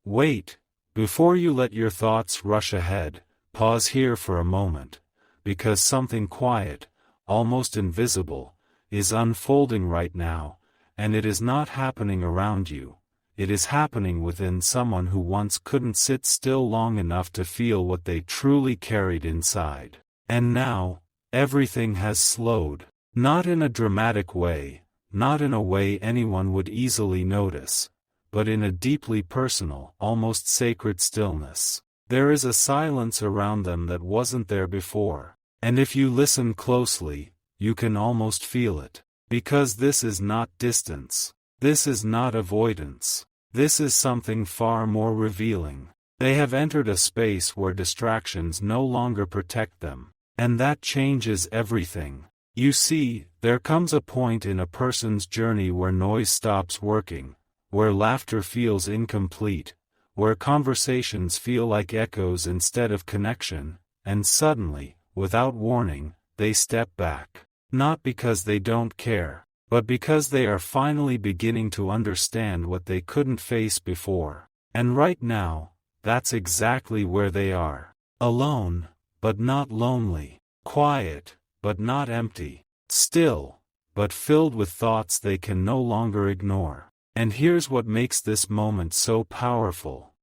Wait, before you let your thoughts rush ahead, pause here for a moment, because something quiet, almost invisible, is unfolding right now, and it is not happening around you. It is happening within someone who once couldn't sit still long enough to feel what they truly carried inside. And now, everything has slowed. Not in a dramatic way, not in a way anyone would easily notice, but in a deeply personal, almost sacred stillness. There is a silence around them that wasn't there before. And if you listen closely, you can almost feel it. Because this is not distance. This is not avoidance. This is something far more revealing. They have entered a space where distractions no longer protect them. And that changes everything. You see, there comes a point in a person's journey where noise stops working, where laughter feels incomplete, where conversations feel like echoes instead of connection, and suddenly, without warning, they step back. Not because they don't care, but because they are finally beginning to understand what they couldn't face before. And right now, that's exactly where they are. Alone, but not lonely. Quiet, but not empty. Still, but filled with thoughts they can no longer ignore. And here's what makes this moment so powerful.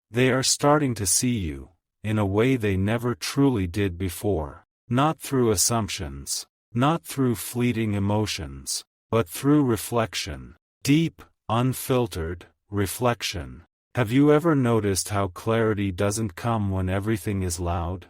They are starting to see you, in a way they never truly did before. Not through assumptions, not through fleeting emotions, but through reflection. Deep, unfiltered reflection. Have you ever noticed how clarity doesn't come when everything is loud?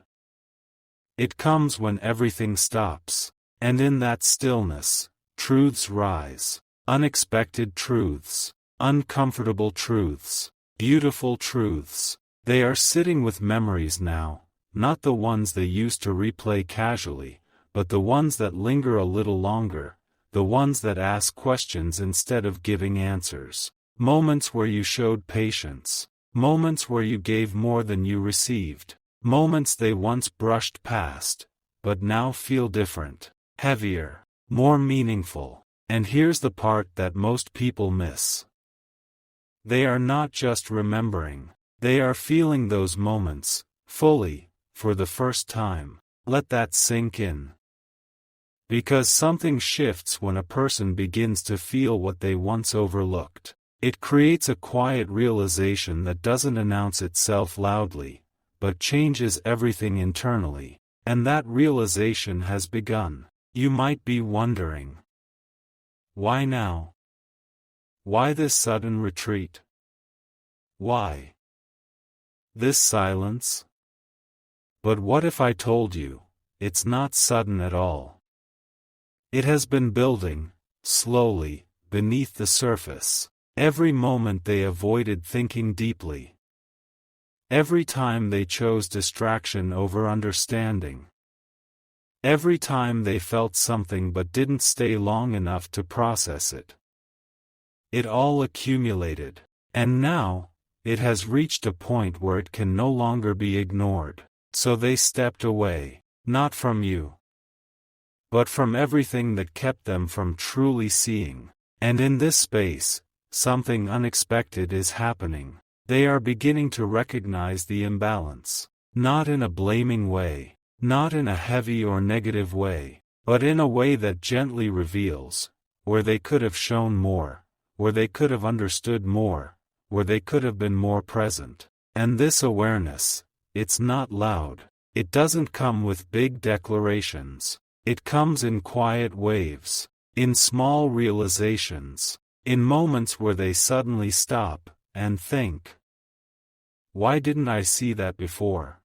It comes when everything stops. And in that stillness, truths rise. Unexpected truths. Uncomfortable truths. Beautiful truths. They are sitting with memories now, not the ones they used to replay casually, but the ones that linger a little longer, the ones that ask questions instead of giving answers. Moments where you showed patience. Moments where you gave more than you received. Moments they once brushed past, but now feel different, heavier, more meaningful. And here's the part that most people miss. They are not just remembering. They are feeling those moments, fully, for the first time. Let that sink in. Because something shifts when a person begins to feel what they once overlooked. It creates a quiet realization that doesn't announce itself loudly, but changes everything internally. And that realization has begun. You might be wondering. Why now? Why this sudden retreat? Why this silence? But what if I told you, it's not sudden at all? It has been building, slowly, beneath the surface. Every moment they avoided thinking deeply. Every time they chose distraction over understanding. Every time they felt something but didn't stay long enough to process it. It all accumulated. And now, it has reached a point where it can no longer be ignored. So they stepped away, not from you, but from everything that kept them from truly seeing. And in this space, something unexpected is happening. They are beginning to recognize the imbalance. Not in a blaming way, not in a heavy or negative way, but in a way that gently reveals, where they could have shown more, where they could have understood more, where they could have been more present. And this awareness, it's not loud. It doesn't come with big declarations. It comes in quiet waves, in small realizations, in moments where they suddenly stop and think. Why didn't I see that before?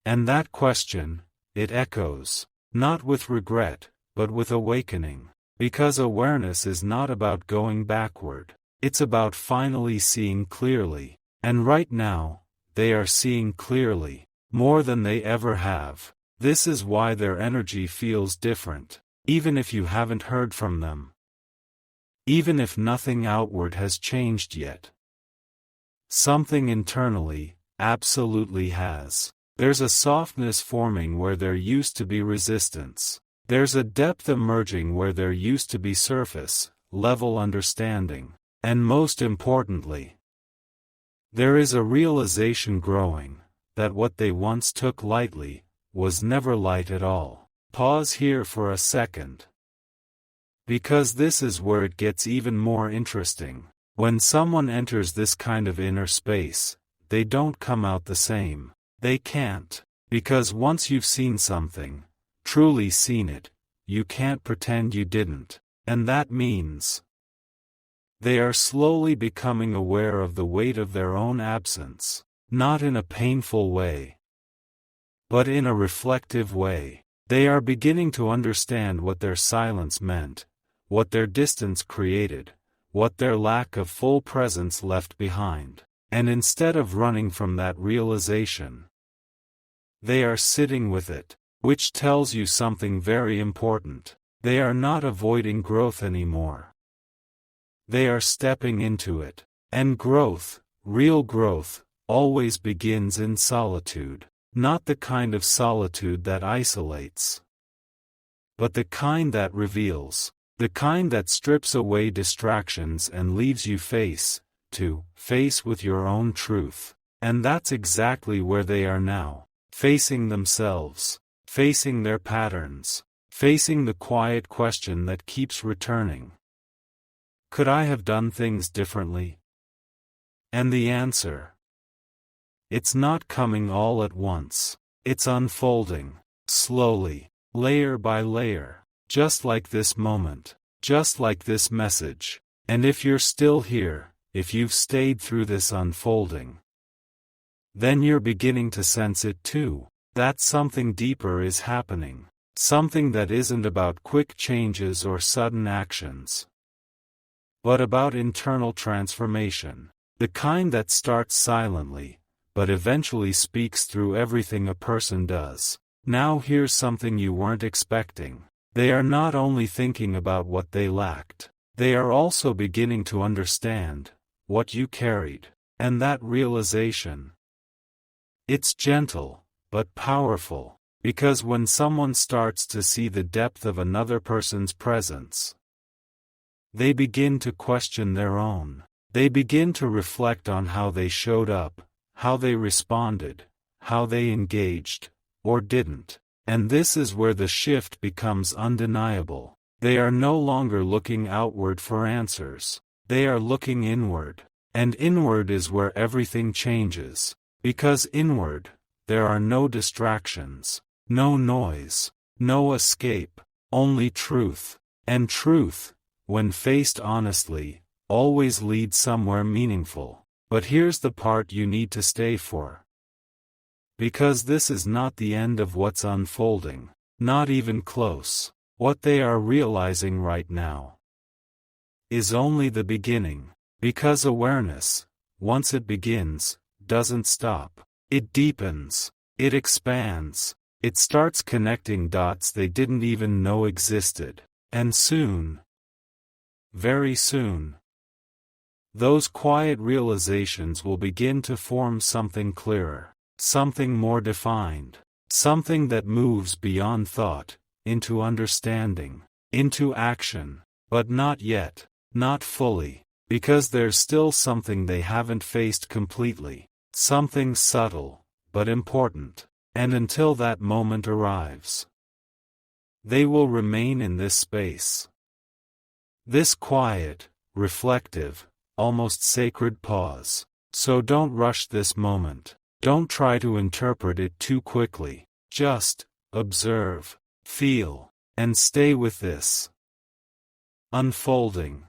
And that question, it echoes, not with regret, but with awakening. Because awareness is not about going backward. It's about finally seeing clearly. And right now, they are seeing clearly, more than they ever have. This is why their energy feels different, even if you haven't heard from them. Even if nothing outward has changed yet. Something internally, absolutely has. There's a softness forming where there used to be resistance. There's a depth emerging where there used to be surface, level understanding. And most importantly, There is a realization growing, that what they once took lightly, was never light at all. Pause here for a second. Because this is where it gets even more interesting. When someone enters this kind of inner space, they don't come out the same. They can't. Because once you've seen something, truly seen it, you can't pretend you didn't. And that means they are slowly becoming aware of the weight of their own absence, not in a painful way, but in a reflective way. They are beginning to understand what their silence meant, what their distance created, what their lack of full presence left behind. And instead of running from that realization, they are sitting with it, which tells you something very important. They are not avoiding growth anymore. They are stepping into it. And growth, real growth, always begins in solitude. Not the kind of solitude that isolates, but the kind that reveals, the kind that strips away distractions and leaves you face to face with your own truth. And that's exactly where they are now, facing themselves, facing their patterns, facing the quiet question that keeps returning. Could I have done things differently? And the answer: it's not coming all at once. It's unfolding, slowly, layer by layer, just like this moment, just like this message. And if you're still here, if you've stayed through this unfolding, then you're beginning to sense it too. That something deeper is happening. Something that isn't about quick changes or sudden actions, but about internal transformation. The kind that starts silently, but eventually speaks through everything a person does. Now here's something you weren't expecting. They are not only thinking about what they lacked, they are also beginning to understand what you carried. And that realization, it's gentle, but powerful, because when someone starts to see the depth of another person's presence, they begin to question their own. They begin to reflect on how they showed up, how they responded, how they engaged, or didn't. And this is where the shift becomes undeniable. They are no longer looking outward for answers. They are looking inward. And inward is where everything changes. Because inward, there are no distractions, no noise, no escape, only truth. And truth, when faced honestly, always leads somewhere meaningful. But here's the part you need to stay for. Because this is not the end of what's unfolding, not even close. What they are realizing right now is only the beginning. Because awareness, once it begins, doesn't stop. It deepens. It expands. It starts connecting dots they didn't even know existed. And soon, very soon, those quiet realizations will begin to form something clearer, something more defined, something that moves beyond thought, into understanding, into action. But not yet, not fully, because there's still something they haven't faced completely, something subtle, but important. And until that moment arrives, they will remain in this space. This quiet, reflective, almost sacred pause. So don't rush this moment. Don't try to interpret it too quickly. Just observe, feel, and stay with this unfolding.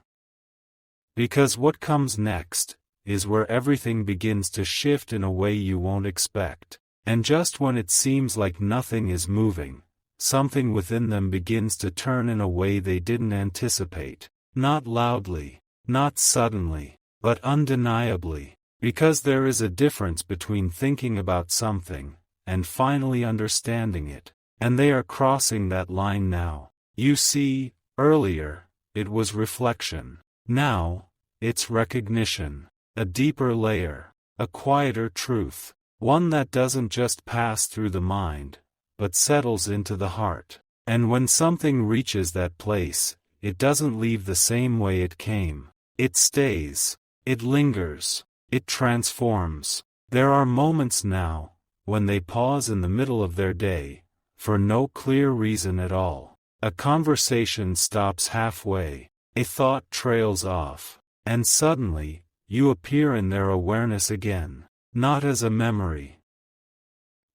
Because what comes next is where everything begins to shift in a way you won't expect. And just when it seems like nothing is moving, something within them begins to turn in a way they didn't anticipate. Not loudly, not suddenly, but undeniably. Because there is a difference between thinking about something and finally understanding it. And they are crossing that line now. You see, earlier, it was reflection. Now, it's recognition. A deeper layer, a quieter truth. One that doesn't just pass through the mind, but settles into the heart. And when something reaches that place, it doesn't leave the same way it came. It stays. It lingers. it transforms. There are moments now, when they pause in the middle of their day, for no clear reason at all. A conversation stops halfway, a thought trails off, and suddenly, you appear in their awareness again, not as a memory,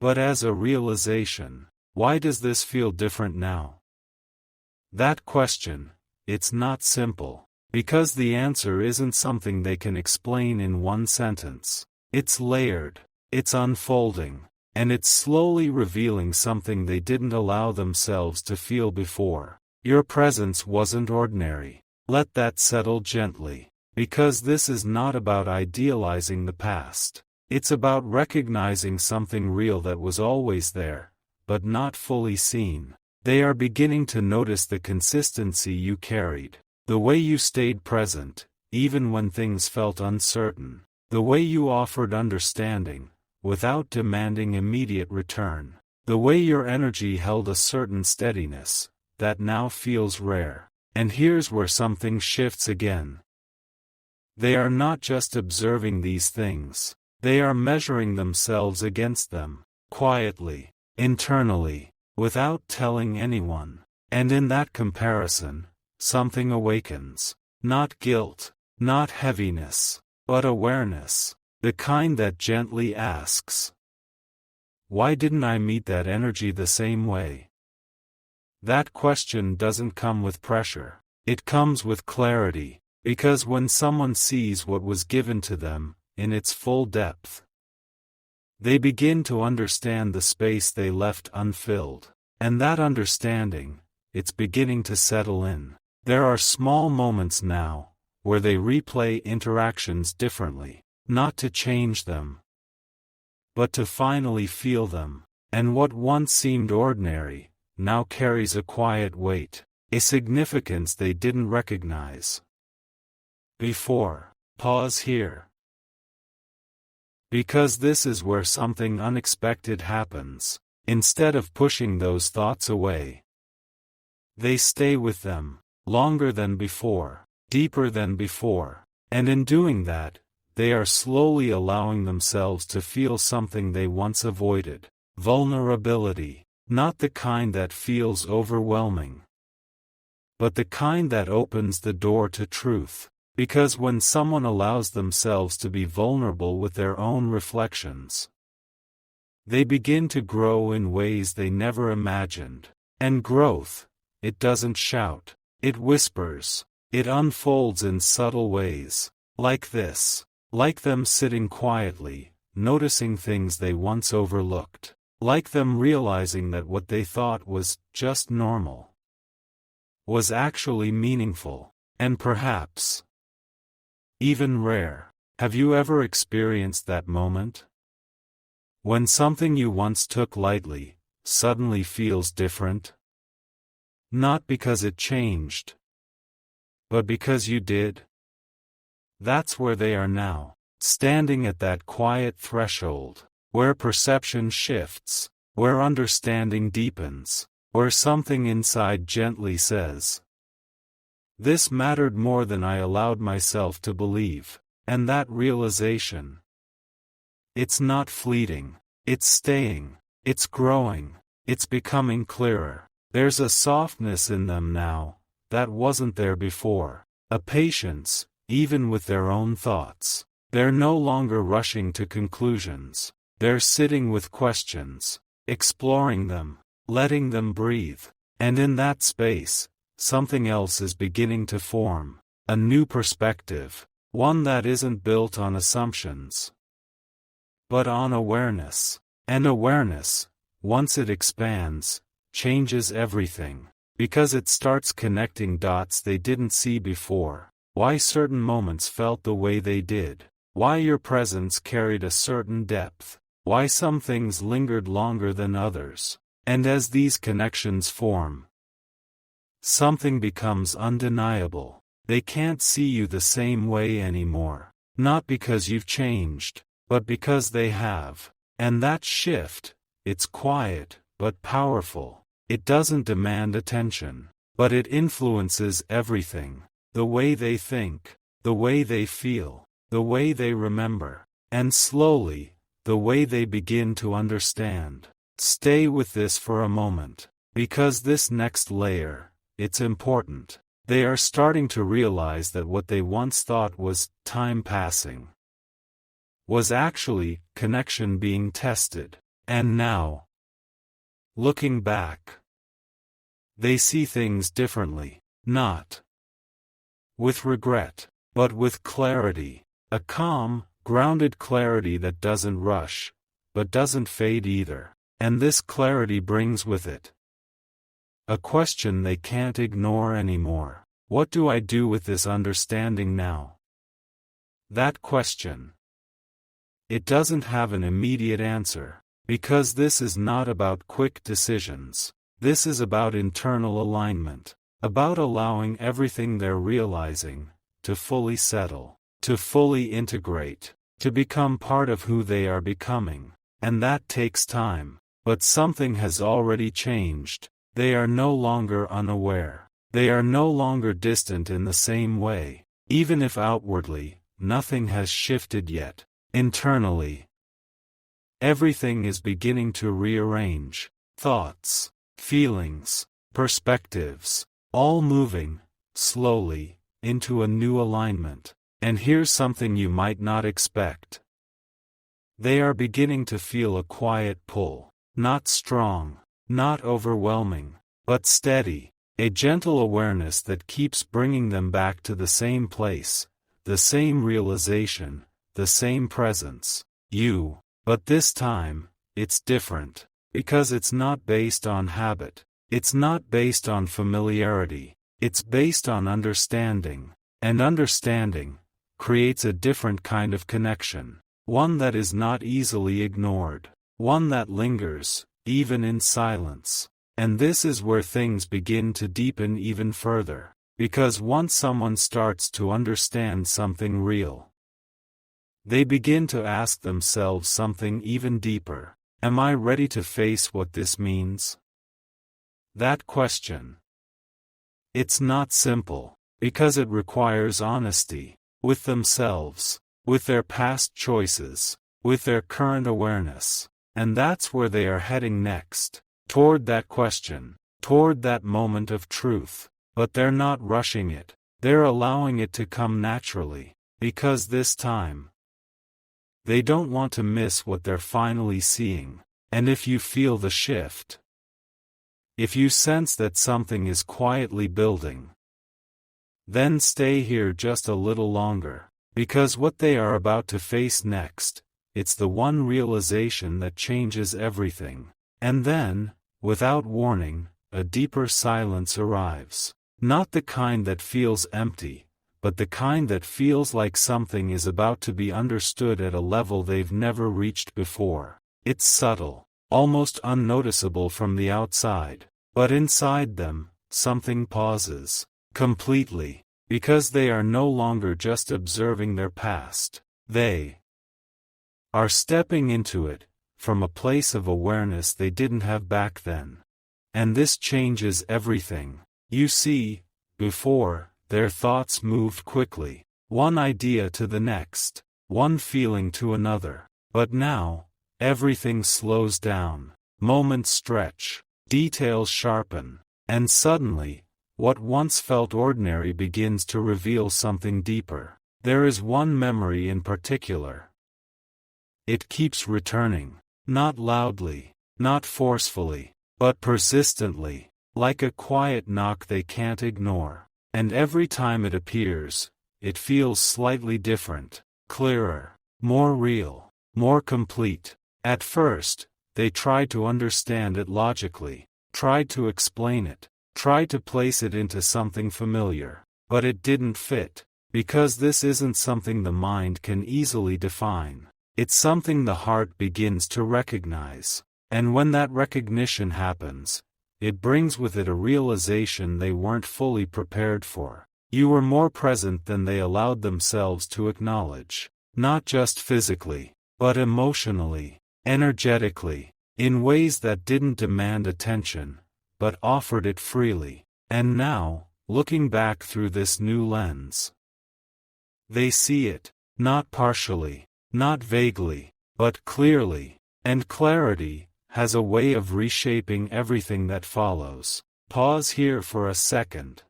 but as a realization. Why does this feel different now? That question, it's not simple, because the answer isn't something they can explain in one sentence. It's layered, it's unfolding, and it's slowly revealing something they didn't allow themselves to feel before. Your presence wasn't ordinary. Let that settle gently, because this is not about idealizing the past. It's about recognizing something real that was always there, but not fully seen. They are beginning to notice the consistency you carried, the way you stayed present, even when things felt uncertain, the way you offered understanding, without demanding immediate return, the way your energy held a certain steadiness, that now feels rare. And here's where something shifts again. They are not just observing these things, they are measuring themselves against them, quietly, internally, without telling anyone. And in that comparison, something awakens. Not guilt, not heaviness, but awareness, the kind that gently asks, why didn't I meet that energy the same way? That question doesn't come with pressure, it comes with clarity, because when someone sees what was given to them, in its full depth, they begin to understand the space they left unfilled. And that understanding, it's beginning to settle in. There are small moments now, where they replay interactions differently, not to change them, but to finally feel them. And what once seemed ordinary, now carries a quiet weight, a significance they didn't recognize before. Pause here, because this is where something unexpected happens. Instead of pushing those thoughts away, they stay with them, longer than before, deeper than before, and in doing that, they are slowly allowing themselves to feel something they once avoided. Vulnerability, not the kind that feels overwhelming, but the kind that opens the door to truth. Because when someone allows themselves to be vulnerable with their own reflections, they begin to grow in ways they never imagined. And growth, it doesn't shout, it whispers, it unfolds in subtle ways, like this, like them sitting quietly, noticing things they once overlooked, like them realizing that what they thought was just normal was actually meaningful, and perhaps even rare. Have you ever experienced that moment? When something you once took lightly, suddenly feels different? Not because it changed, but because you did? That's where they are now, standing at that quiet threshold, where perception shifts, where understanding deepens, where something inside gently says, this mattered more than I allowed myself to believe. And that realization, it's not fleeting, it's staying, it's growing, it's becoming clearer. There's a softness in them now, that wasn't there before, a patience, even with their own thoughts. They're no longer rushing to conclusions, they're sitting with questions, exploring them, letting them breathe. And in that space, something else is beginning to form, a new perspective, one that isn't built on assumptions, but on awareness. And awareness, once it expands, changes everything, because it starts connecting dots they didn't see before. Why certain moments felt the way they did, why your presence carried a certain depth, why some things lingered longer than others. And as these connections form, something becomes undeniable. They can't see you the same way anymore, not because you've changed, but because they have. And that shift, it's quiet, but powerful. It doesn't demand attention, but it influences everything. The way they think, the way they feel, the way they remember, and slowly, the way they begin to understand. Stay with this for a moment, because this next layer, it's important. They are starting to realize that what they once thought was time passing was actually connection being tested. And now, looking back, they see things differently, not with regret, but with clarity. A calm, grounded clarity that doesn't rush, but doesn't fade either. And this clarity brings with it a question they can't ignore anymore. What do I do with this understanding now? That question. It doesn't have an immediate answer, because this is not about quick decisions. This is about internal alignment, about allowing everything they're realizing to fully settle, to fully integrate, to become part of who they are becoming. And that takes time. But something has already changed. They are no longer unaware. They are no longer distant in the same way. Even if outwardly, nothing has shifted yet. Internally, everything is beginning to rearrange. Thoughts, feelings, perspectives, all moving, slowly, into a new alignment. And here's something you might not expect. They are beginning to feel a quiet pull. Not strong, not overwhelming, but steady, a gentle awareness that keeps bringing them back to the same place, the same realization, the same presence, you. But this time, it's different, because it's not based on habit, it's not based on familiarity, it's based on understanding, and understanding creates a different kind of connection, one that is not easily ignored. One that lingers, even in silence. And this is where things begin to deepen even further. Because once someone starts to understand something real, they begin to ask themselves something even deeper. Am I ready to face what this means? That question. It's not simple, because it requires honesty, with themselves, with their past choices, with their current awareness. And that's where they are heading next, toward that question, toward that moment of truth. But they're not rushing it, they're allowing it to come naturally, because this time, they don't want to miss what they're finally seeing. And if you feel the shift, if you sense that something is quietly building, then stay here just a little longer, because what they are about to face next, it's the one realization that changes everything. And then, without warning, a deeper silence arrives. Not the kind that feels empty, but the kind that feels like something is about to be understood at a level they've never reached before. It's subtle, almost unnoticeable from the outside, but inside them, something pauses, completely, because they are no longer just observing their past. They are stepping into it, from a place of awareness they didn't have back then. And this changes everything. You see, before, their thoughts moved quickly, one idea to the next, one feeling to another. But now, everything slows down, moments stretch, details sharpen, and suddenly, what once felt ordinary begins to reveal something deeper. There is one memory in particular. It keeps returning, not loudly, not forcefully, but persistently, like a quiet knock they can't ignore. And every time it appears, it feels slightly different, clearer, more real, more complete. At first, they tried to understand it logically, tried to explain it, tried to place it into something familiar. But it didn't fit, because this isn't something the mind can easily define. It's something the heart begins to recognize. And when that recognition happens, it brings with it a realization they weren't fully prepared for. You were more present than they allowed themselves to acknowledge. Not just physically, but emotionally, energetically, in ways that didn't demand attention, but offered it freely. And now, looking back through this new lens, they see it, not partially, not vaguely, but clearly. And clarity has a way of reshaping everything that follows. Pause here for a second.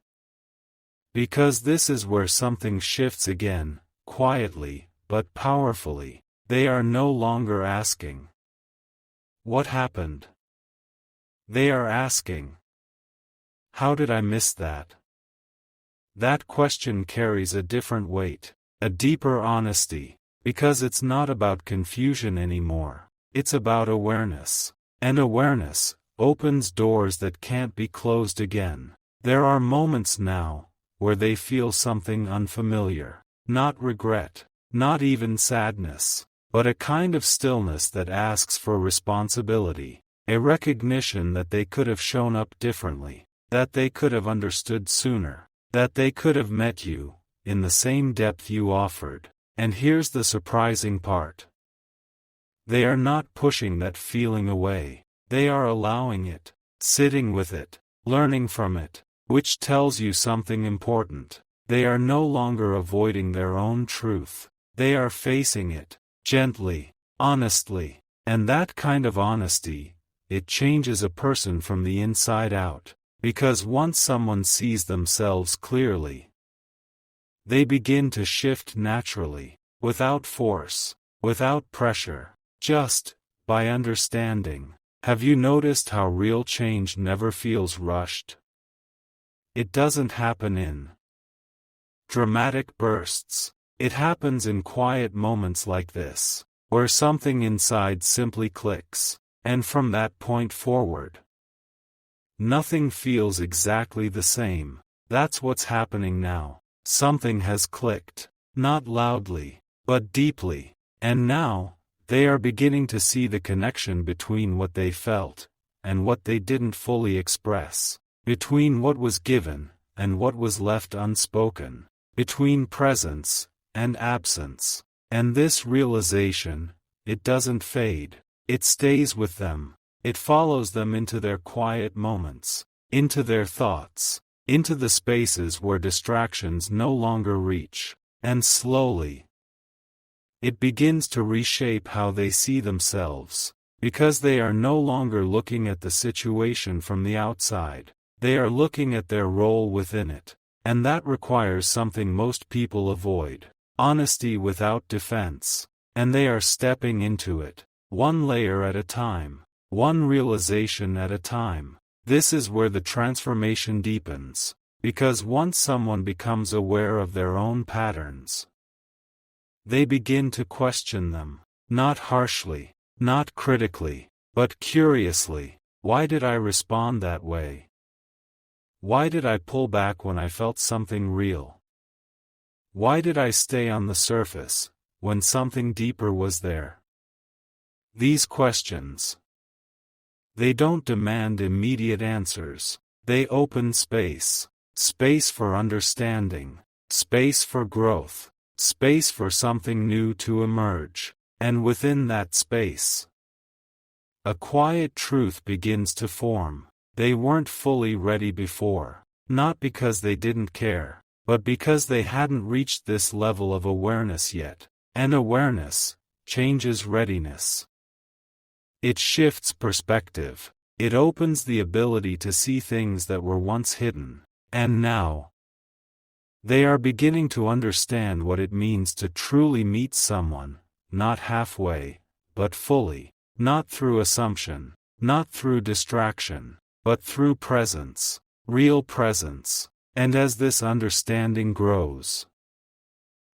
Because this is where something shifts again, quietly, but powerfully. They are no longer asking, "What happened?" They are asking, "How did I miss that?" That question carries a different weight, a deeper honesty, because it's not about confusion anymore. It's about awareness. And awareness opens doors that can't be closed again. There are moments now where they feel something unfamiliar. Not regret, not even sadness, but a kind of stillness that asks for responsibility, a recognition that they could have shown up differently, that they could have understood sooner, that they could have met you in the same depth you offered. And here's the surprising part. They are not pushing that feeling away. They are allowing it, sitting with it, learning from it, which tells you something important. They are no longer avoiding their own truth. They are facing it, gently, honestly. And that kind of honesty, it changes a person from the inside out. Because once someone sees themselves clearly, they begin to shift naturally, without force, without pressure, just by understanding. Have you noticed how real change never feels rushed? It doesn't happen in dramatic bursts. It happens in quiet moments like this, where something inside simply clicks, and from that point forward, nothing feels exactly the same. That's what's happening now. Something has clicked, not loudly, but deeply, and now, they are beginning to see the connection between what they felt, and what they didn't fully express, between what was given, and what was left unspoken, between presence, and absence. And this realization, it doesn't fade, it stays with them, it follows them into their quiet moments, into their thoughts, into the spaces where distractions no longer reach, and slowly, it begins to reshape how they see themselves, because they are no longer looking at the situation from the outside, they are looking at their role within it, and that requires something most people avoid, honesty without defense, and they are stepping into it, one layer at a time, one realization at a time. This is where the transformation deepens, because once someone becomes aware of their own patterns, they begin to question them, not harshly, not critically, but curiously. Why did I respond that way? Why did I pull back when I felt something real? Why did I stay on the surface, when something deeper was there? These questions, they don't demand immediate answers. They open space. Space for understanding. Space for growth. Space for something new to emerge. And within that space, a quiet truth begins to form. They weren't fully ready before. Not because they didn't care, but because they hadn't reached this level of awareness yet. And awareness changes readiness. It shifts perspective. It opens the ability to see things that were once hidden, and now, they are beginning to understand what it means to truly meet someone, not halfway, but fully, not through assumption, not through distraction, but through presence, real presence. And as this understanding grows,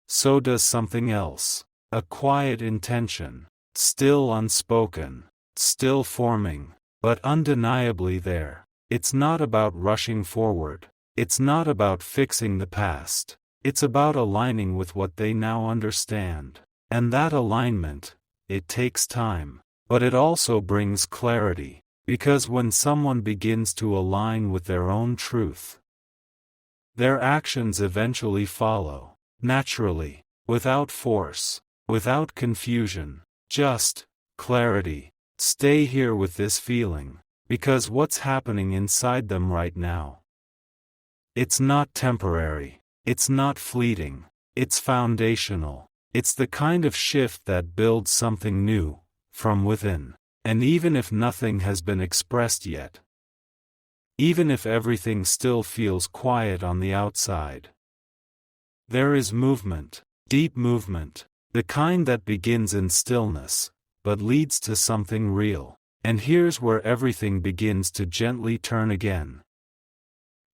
so does something else, a quiet intention, still unspoken, still forming, but undeniably there. It's not about rushing forward. It's not about fixing the past. It's about aligning with what they now understand. And that alignment, it takes time. But it also brings clarity. Because when someone begins to align with their own truth, their actions eventually follow, naturally, without force, without confusion, just clarity. Stay here with this feeling, because what's happening inside them right now, it's not temporary, it's not fleeting, it's foundational. It's the kind of shift that builds something new, from within. And even if nothing has been expressed yet, even if everything still feels quiet on the outside, there is movement, deep movement, the kind that begins in stillness, but leads to something real. And here's where everything begins to gently turn again.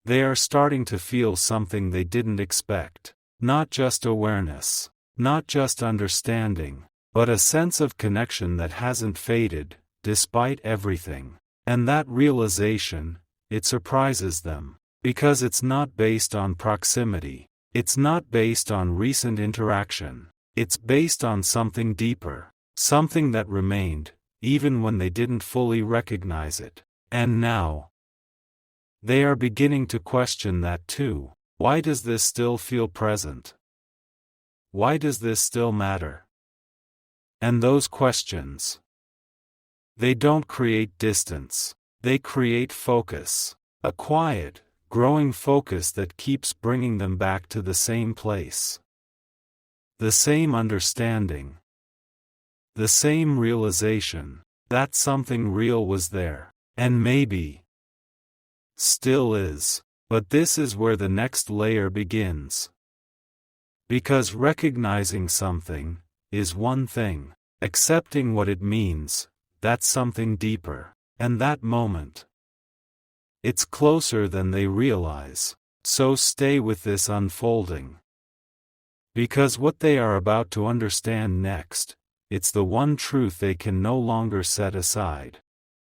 They are starting to feel something they didn't expect. Not just awareness, not just understanding, but a sense of connection that hasn't faded, despite everything. And that realization, it surprises them. Because it's not based on proximity. It's not based on recent interaction. It's based on something deeper. Something that remained, even when they didn't fully recognize it. And now, they are beginning to question that too. Why does this still feel present? Why does this still matter? And those questions, they don't create distance. They create focus. A quiet, growing focus that keeps bringing them back to the same place. The same understanding. The same realization that something real was there, and maybe still is. But this is where the next layer begins. Because recognizing something is one thing, accepting what it means, that's something deeper. And that moment, it's closer than they realize. So stay with this unfolding. Because what they are about to understand next, it's the one truth they can no longer set aside.